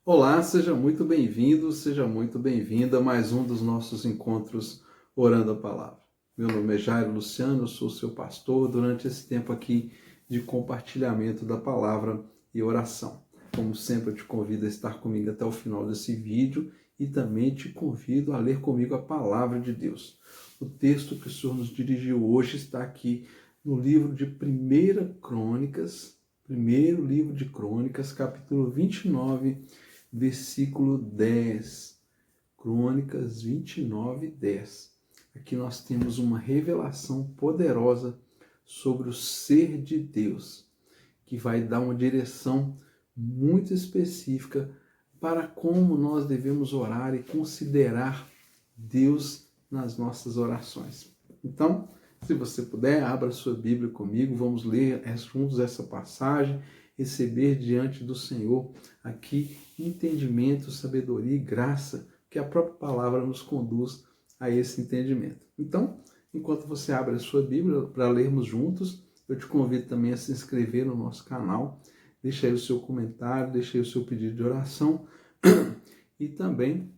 Olá, seja muito bem-vindo, seja muito bem-vinda a mais um dos nossos encontros Orando a Palavra. Meu nome é Jairo Luciano, eu sou seu pastor durante esse tempo aqui de compartilhamento da palavra e oração. Como sempre, eu te convido a estar comigo até o final desse vídeo e também te convido a ler comigo a palavra de Deus. O texto que o Senhor nos dirigiu hoje está aqui no livro de 1 Crônicas, primeiro livro de Crônicas, capítulo 29, versículo 10. Crônicas 29, 10. Aqui nós temos uma revelação poderosa sobre o ser de Deus, que vai dar uma direção muito específica para como nós devemos orar e considerar Deus nas nossas orações. Então, se você puder, abra sua Bíblia comigo, vamos ler juntos essa passagem, receber diante do Senhor aqui entendimento, sabedoria e graça, que a própria palavra nos conduz a esse entendimento. Então, enquanto você abre a sua Bíblia para lermos juntos, eu te convido também a se inscrever no nosso canal, deixa aí o seu comentário, deixa aí o seu pedido de oração e também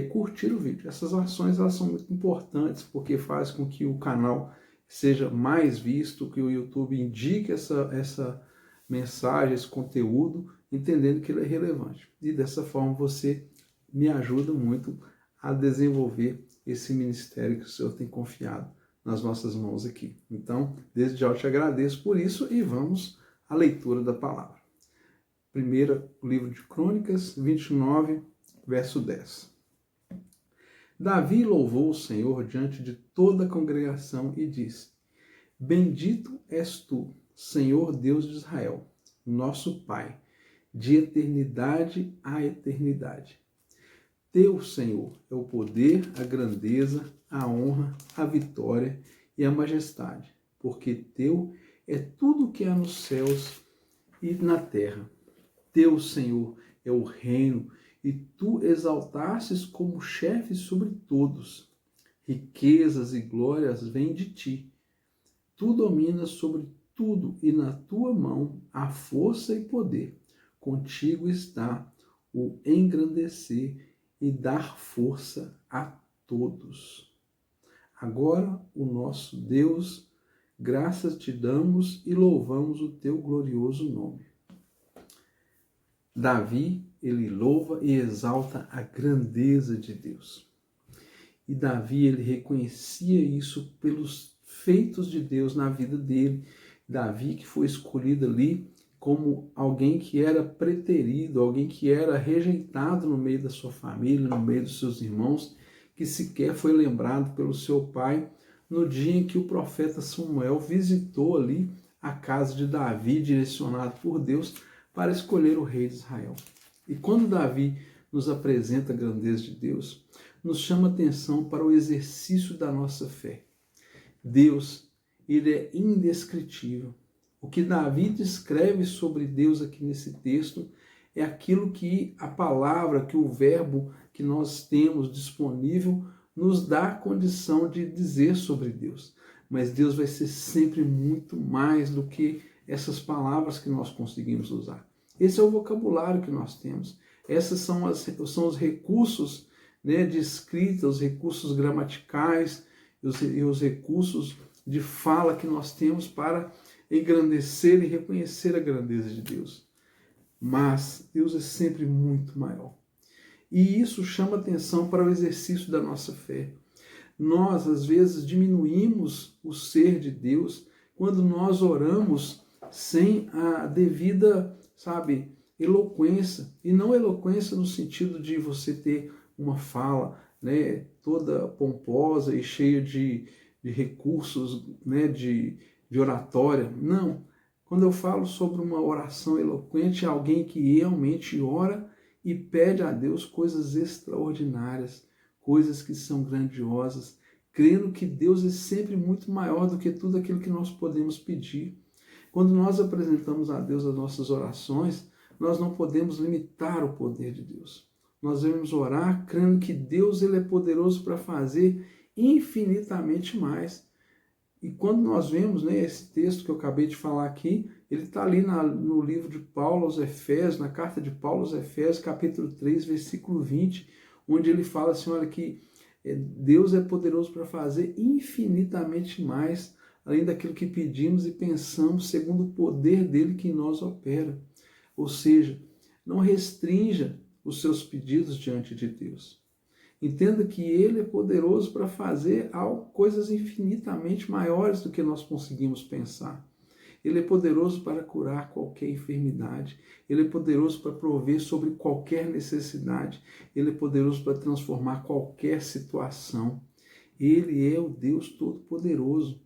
curtir o vídeo. Essas ações elas são muito importantes porque faz com que o canal seja mais visto, que o YouTube indique essa mensagem, esse conteúdo, entendendo que ele é relevante. E dessa forma você me ajuda muito a desenvolver esse ministério que o Senhor tem confiado nas nossas mãos aqui. Então, desde já eu te agradeço por isso e vamos à leitura da palavra. Primeiro livro de Crônicas, 29, verso 10. Davi louvou o Senhor diante de toda a congregação e disse: Bendito és tu, Senhor Deus de Israel, nosso Pai, de eternidade a eternidade. Teu, Senhor, é o poder, a grandeza, a honra, a vitória e a majestade, porque teu é tudo o que há nos céus e na terra. Teu, Senhor, é o reino, e tu exaltastes como chefe sobre todos. Riquezas e glórias vêm de ti. Tu dominas sobre tudo, e na tua mão há força e poder. Contigo está o engrandecer e dar força a todos. Agora, o nosso Deus, graças te damos e louvamos o teu glorioso nome. Davi, ele louva e exalta a grandeza de Deus. E Davi, ele reconhecia isso pelos feitos de Deus na vida dele. Davi, que foi escolhido ali como alguém que era preterido, alguém que era rejeitado no meio da sua família, no meio dos seus irmãos, que sequer foi lembrado pelo seu pai no dia em que o profeta Samuel visitou ali a casa de Davi, direcionado por Deus, para escolher o rei de Israel. E quando Davi nos apresenta a grandeza de Deus, nos chama atenção para o exercício da nossa fé. Deus, ele é indescritível. O que Davi descreve sobre Deus aqui nesse texto é aquilo que a palavra, que o verbo que nós temos disponível nos dá a condição de dizer sobre Deus. Mas Deus vai ser sempre muito mais do que essas palavras que nós conseguimos usar. Esse é o vocabulário que nós temos. Esses são os recursos, né, de escrita, os recursos gramaticais e os recursos de fala que nós temos para engrandecer e reconhecer a grandeza de Deus. Mas Deus é sempre muito maior. E isso chama atenção para o exercício da nossa fé. Nós, às vezes, diminuímos o ser de Deus quando nós oramos sem a devida, eloquência. E não eloquência no sentido de você ter uma fala, né, toda pomposa e cheia de recursos, né, de oratória. Não. Quando eu falo sobre uma oração eloquente, é alguém que realmente ora e pede a Deus coisas extraordinárias, coisas que são grandiosas, crendo que Deus é sempre muito maior do que tudo aquilo que nós podemos pedir. Quando nós apresentamos a Deus as nossas orações, nós não podemos limitar o poder de Deus. Nós devemos orar crendo que Deus ele é poderoso para fazer infinitamente mais. E quando nós vemos, né, esse texto que eu acabei de falar aqui, Ele está ali no livro de Paulo aos Efésios, na carta de Paulo aos Efésios, capítulo 3, versículo 20, onde ele fala assim, olha, que Deus é poderoso para fazer infinitamente mais, além daquilo que pedimos e pensamos, segundo o poder dele que em nós opera. Ou seja, não restrinja os seus pedidos diante de Deus. Entenda que ele é poderoso para fazer coisas infinitamente maiores do que nós conseguimos pensar. Ele é poderoso para curar qualquer enfermidade. Ele é poderoso para prover sobre qualquer necessidade. Ele é poderoso para transformar qualquer situação. Ele é o Deus Todo-Poderoso.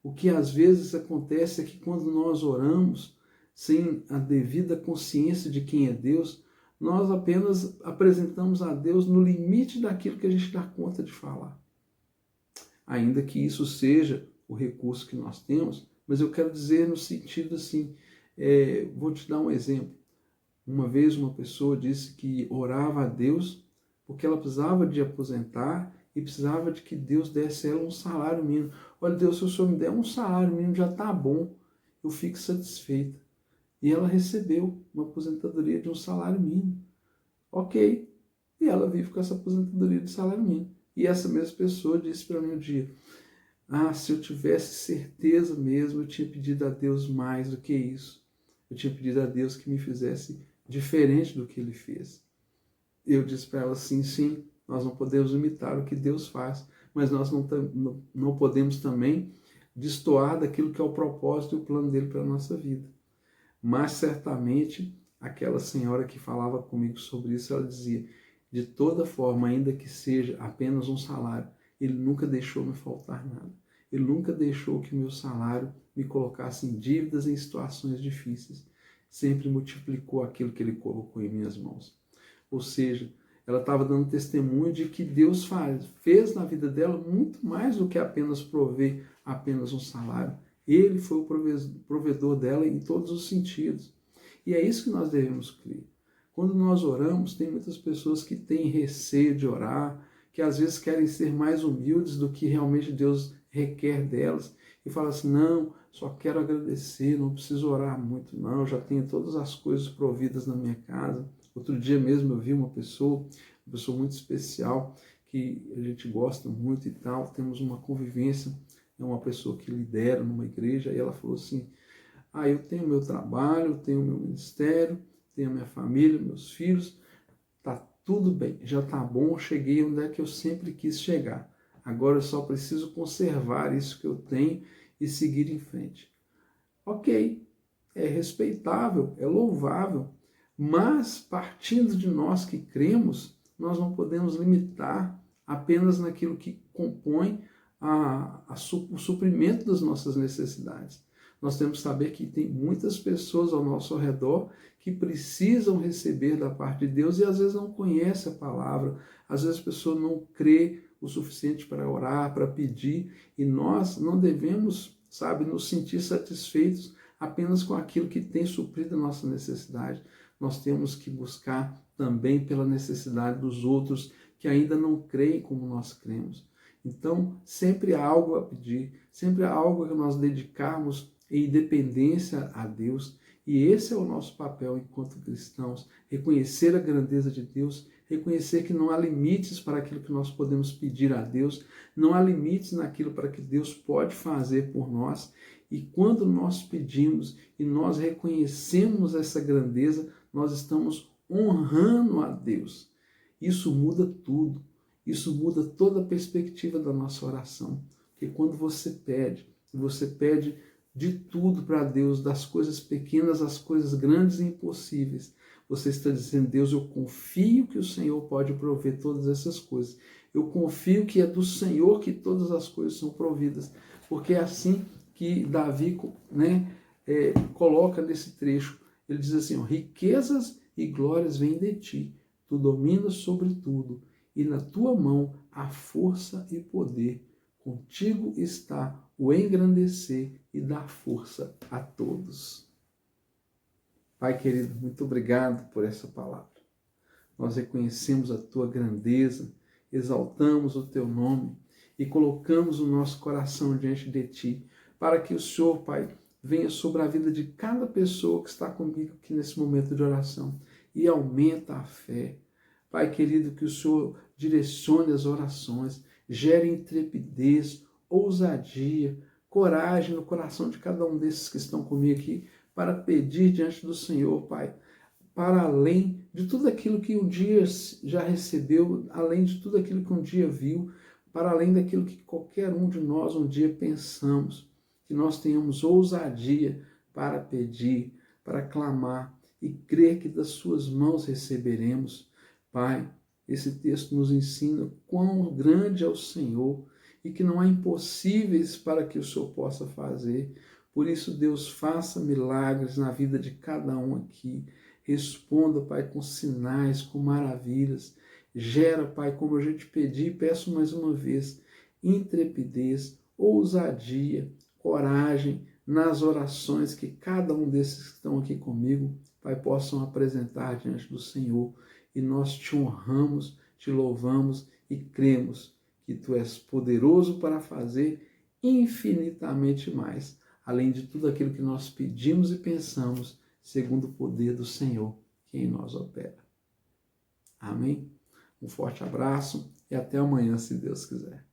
O que às vezes acontece é que quando nós oramos sem a devida consciência de quem é Deus, nós apenas apresentamos a Deus no limite daquilo que a gente dá conta de falar. Ainda que isso seja o recurso que nós temos, mas eu quero dizer no sentido assim, vou te dar um exemplo. Uma vez uma pessoa disse que orava a Deus porque ela precisava de aposentar e precisava de que Deus desse a ela um salário mínimo. Olha, Deus, se o Senhor me der um salário mínimo já está bom, eu fico satisfeita. E ela recebeu uma aposentadoria de um salário mínimo. Ok. E ela vive com essa aposentadoria de salário mínimo. E essa mesma pessoa disse para mim um dia, se eu tivesse certeza mesmo, eu tinha pedido a Deus mais do que isso. Eu tinha pedido a Deus que me fizesse diferente do que Ele fez. Eu disse para ela assim, sim, nós não podemos imitar o que Deus faz, mas nós não podemos também destoar daquilo que é o propósito e o plano dele para a nossa vida. Mas certamente, aquela senhora que falava comigo sobre isso, ela dizia, de toda forma, ainda que seja apenas um salário, Ele nunca deixou me faltar nada. Ele nunca deixou que meu salário me colocasse em dívidas, em situações difíceis. Sempre multiplicou aquilo que Ele colocou em minhas mãos. Ou seja, ela estava dando testemunho de que Deus fez na vida dela muito mais do que apenas prover apenas um salário. Ele foi o provedor dela em todos os sentidos. E é isso que nós devemos crer. Quando nós oramos, tem muitas pessoas que têm receio de orar, que às vezes querem ser mais humildes do que realmente Deus requer delas, e falam assim, não, só quero agradecer, não preciso orar muito não, já tenho todas as coisas providas na minha casa. Outro dia mesmo eu vi uma pessoa muito especial, que a gente gosta muito e tal, temos uma convivência, é uma pessoa que lidera numa igreja, e ela falou assim, eu tenho meu trabalho, tenho meu ministério, tenho minha família, meus filhos, tá tudo bem, já tá bom, cheguei onde é que eu sempre quis chegar. Agora eu só preciso conservar isso que eu tenho e seguir em frente. Ok, é respeitável, é louvável, mas partindo de nós que cremos, nós não podemos limitar apenas naquilo que compõe o suprimento das nossas necessidades. Nós temos que saber que tem muitas pessoas ao nosso redor que precisam receber da parte de Deus e às vezes não conhecem a palavra, às vezes a pessoa não crê o suficiente para orar, para pedir, e nós não devemos, nos sentir satisfeitos apenas com aquilo que tem suprido a nossa necessidade. Nós temos que buscar também pela necessidade dos outros que ainda não creem como nós cremos. Então, sempre há algo a pedir, sempre há algo que nós dedicarmos em dependência a Deus, e esse é o nosso papel enquanto cristãos, reconhecer a grandeza de Deus, reconhecer que não há limites para aquilo que nós podemos pedir a Deus, não há limites naquilo para que Deus pode fazer por nós, e quando nós pedimos e nós reconhecemos essa grandeza, nós estamos honrando a Deus. Isso muda tudo, isso muda toda a perspectiva da nossa oração, porque quando você pede de tudo para Deus, das coisas pequenas às coisas grandes e impossíveis. Você está dizendo, Deus, eu confio que o Senhor pode prover todas essas coisas. Eu confio que é do Senhor que todas as coisas são providas. Porque é assim que Davi coloca nesse trecho. Ele diz assim, riquezas e glórias vêm de ti. Tu dominas sobre tudo. E na tua mão há força e poder. Contigo está o engrandecer e dar força a todos. Pai querido, muito obrigado por essa palavra. Nós reconhecemos a tua grandeza, exaltamos o teu nome e colocamos o nosso coração diante de ti, para que o Senhor, Pai, venha sobre a vida de cada pessoa que está comigo aqui nesse momento de oração e aumenta a fé. Pai querido, que o Senhor direcione as orações, gere intrepidez, ousadia, coragem no coração de cada um desses que estão comigo aqui para pedir diante do Senhor, Pai, para além de tudo aquilo que um dia já recebeu, além de tudo aquilo que um dia viu, para além daquilo que qualquer um de nós um dia pensamos, que nós tenhamos ousadia para pedir, para clamar e crer que das suas mãos receberemos. Pai, esse texto nos ensina quão grande é o Senhor e que não há impossíveis para que o Senhor possa fazer. Por isso, Deus, faça milagres na vida de cada um aqui. Responda, Pai, com sinais, com maravilhas. Gera, Pai, como eu já te pedi e peço mais uma vez, intrepidez, ousadia, coragem nas orações que cada um desses que estão aqui comigo, Pai, possam apresentar diante do Senhor. E nós te honramos, te louvamos e cremos que Tu és poderoso para fazer infinitamente mais, além de tudo aquilo que nós pedimos e pensamos, segundo o poder do Senhor que em nós opera. Amém? Um forte abraço e até amanhã, se Deus quiser.